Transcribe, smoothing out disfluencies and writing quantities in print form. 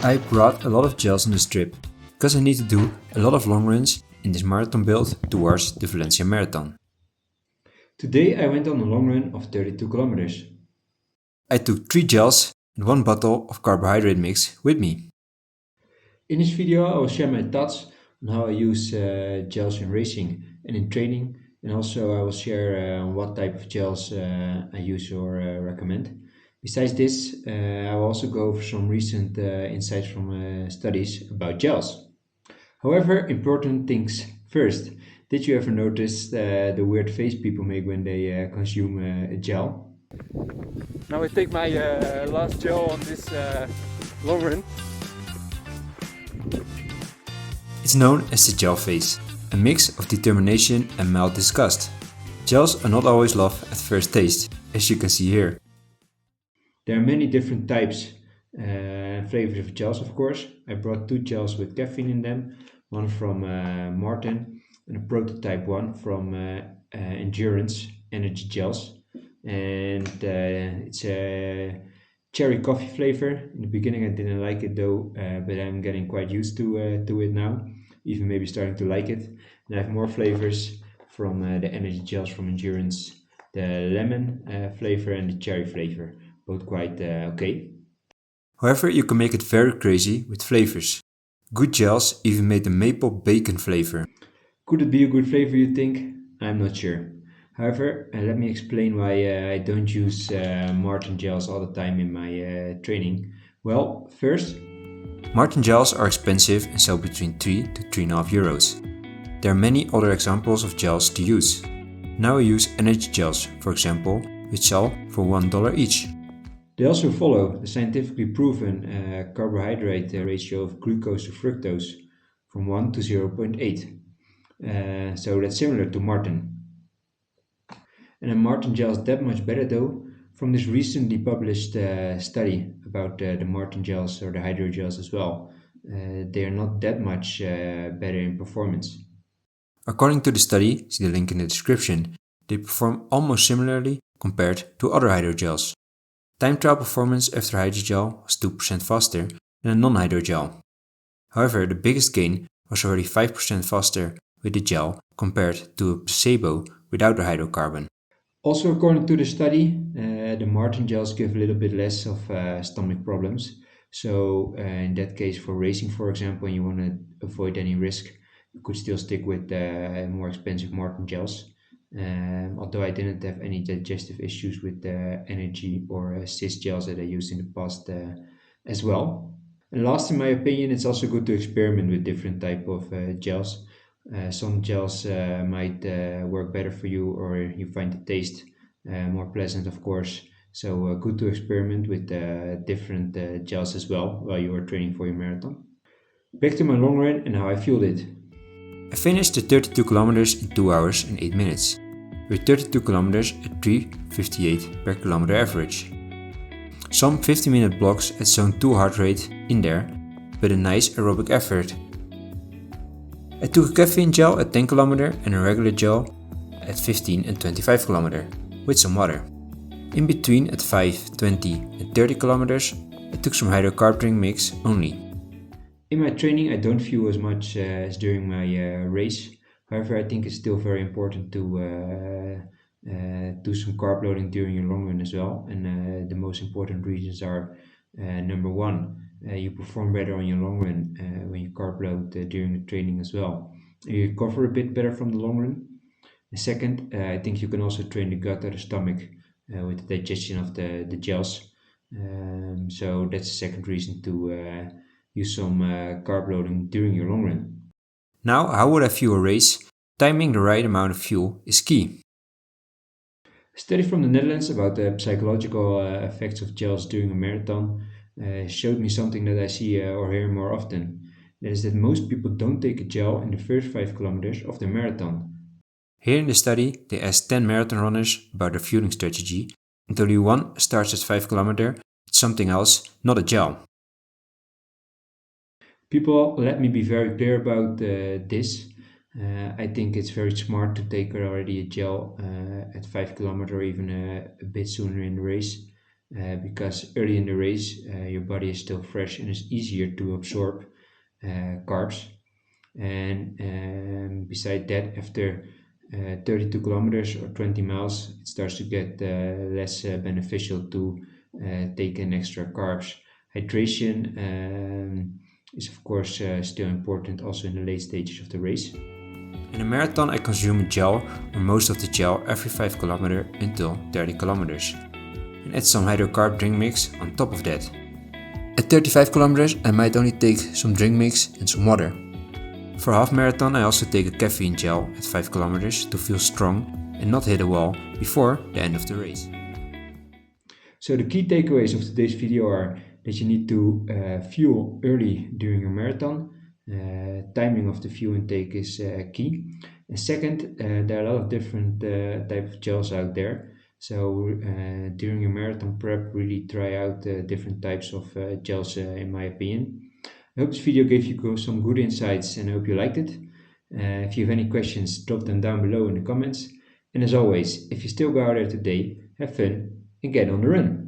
I brought a lot of gels on this trip, because I need to do a lot of long runs in this marathon build towards the Valencia Marathon. Today I went on a long run of 32 kilometers. I took 3 gels and 1 bottle of carbohydrate mix with me. In this video I will share my thoughts on how I use gels in racing and in training, and also I will share what type of gels I use or recommend. Besides this, I will also go over some recent insights from studies about gels. However, important things first. Did you ever notice the weird face people make when they consume a gel? Now I take my last gel on this long run. It's known as the gel phase, a mix of determination and mild disgust. Gels are not always love at first taste, as you can see here. There are many different types and flavors of gels, of course. I brought two gels with caffeine in them, one from Maurten and a prototype one from Endurance Energy Gels. And it's a cherry coffee flavor. In the beginning, I didn't like it though, but I'm getting quite used to it now, even maybe starting to like it. And I have more flavors from the energy gels from Endurance, the lemon flavor and the cherry flavor, both quite okay. However, you can make it very crazy with flavors. Good gels even made the maple bacon flavor. Could it be a good flavor, you think? I'm not sure. However, let me explain why I don't use Maurten gels all the time in my training. Well, first, Maurten gels are expensive and sell between 3 to 3.5 euros. There are many other examples of gels to use. Now I use energy gels, for example, which sell for $1 each. they also follow the scientifically proven carbohydrate ratio of glucose to fructose from 1 to 0.8. So that's similar to Maurten. And a Maurten gel is that much better though. From this recently published study about the Maurten gels or the hydrogels as well, they are not that much better in performance. According to the study, see the link in the description, they perform almost similarly compared to other hydrogels. Time trial performance after hydrogel was 2% faster than a non-hydrogel. However, the biggest gain was already 5% faster with the gel compared to a placebo without a hydrocarbon. Also, according to the study, the Maurten gels give a little bit less of stomach problems. So, in that case, for racing, for example, and you want to avoid any risk, you could still stick with more expensive Maurten gels. Although I didn't have any digestive issues with the energy or cis gels that I used in the past as well. And last, in my opinion, it's also good to experiment with different type of gels. Some gels might work better for you, or you find the taste more pleasant, of course. So good to experiment with different gels as well while you are training for your marathon. Back to my long run and how I fueled it. I finished the 32 kilometers in 2 hours and 8 minutes, with 32 kilometers at 3:58 per kilometer average. Some 50-minute blocks at zone 2 heart rate in there, but a nice aerobic effort. I took a caffeine gel at 10 km and a regular gel at 15 and 25 km, with some water. In between at 5, 20 and 30 kilometers, I took some hydrocarb drink mix only. In my training, I don't fuel as much as during my race. However, I think it's still very important to do some carb loading during your long run as well. And the most important reasons are number one, you perform better on your long run when you carb load during the training as well. You recover a bit better from the long run. And second, I think you can also train the gut or the stomach with the digestion of the gels. So that's the second reason to use some carb loading during your long run. Now, how would I fuel a race? Timing the right amount of fuel is key. A study from the Netherlands about the psychological effects of gels during a marathon showed me something that I see or hear more often. That is that most people don't take a gel in the first 5 kilometers of the marathon. Here in the study, they asked 10 marathon runners about their fueling strategy, and only one starts at 5 km with something else, not a gel. People, let me be very clear about this. I think it's very smart to take already a gel at 5 kilometers or even a bit sooner in the race. because early in the race, your body is still fresh and it's easier to absorb carbs. And beside that, after 32 kilometers or 20 miles, it starts to get less beneficial to take in extra carbs. Hydration is, of course, still important also in the late stages of the race. In a marathon, I consume a gel or most of the gel every 5 kilometers until 30 kilometers, and add some hydrocarb drink mix on top of that. At 35 kilometers, I might only take some drink mix and some water. For half marathon, I also take a caffeine gel at 5 kilometers to feel strong and not hit a wall before the end of the race. So the key takeaways of today's video are that you need to fuel early during your marathon. Timing of the fuel intake is key. And second, there are a lot of different type of gels out there. So during your marathon prep, really try out different types of gels, in my opinion. I hope this video gave you some good insights and I hope you liked it. If you have any questions, drop them down below in the comments. And as always, if you still go out there today, have fun and get on the run.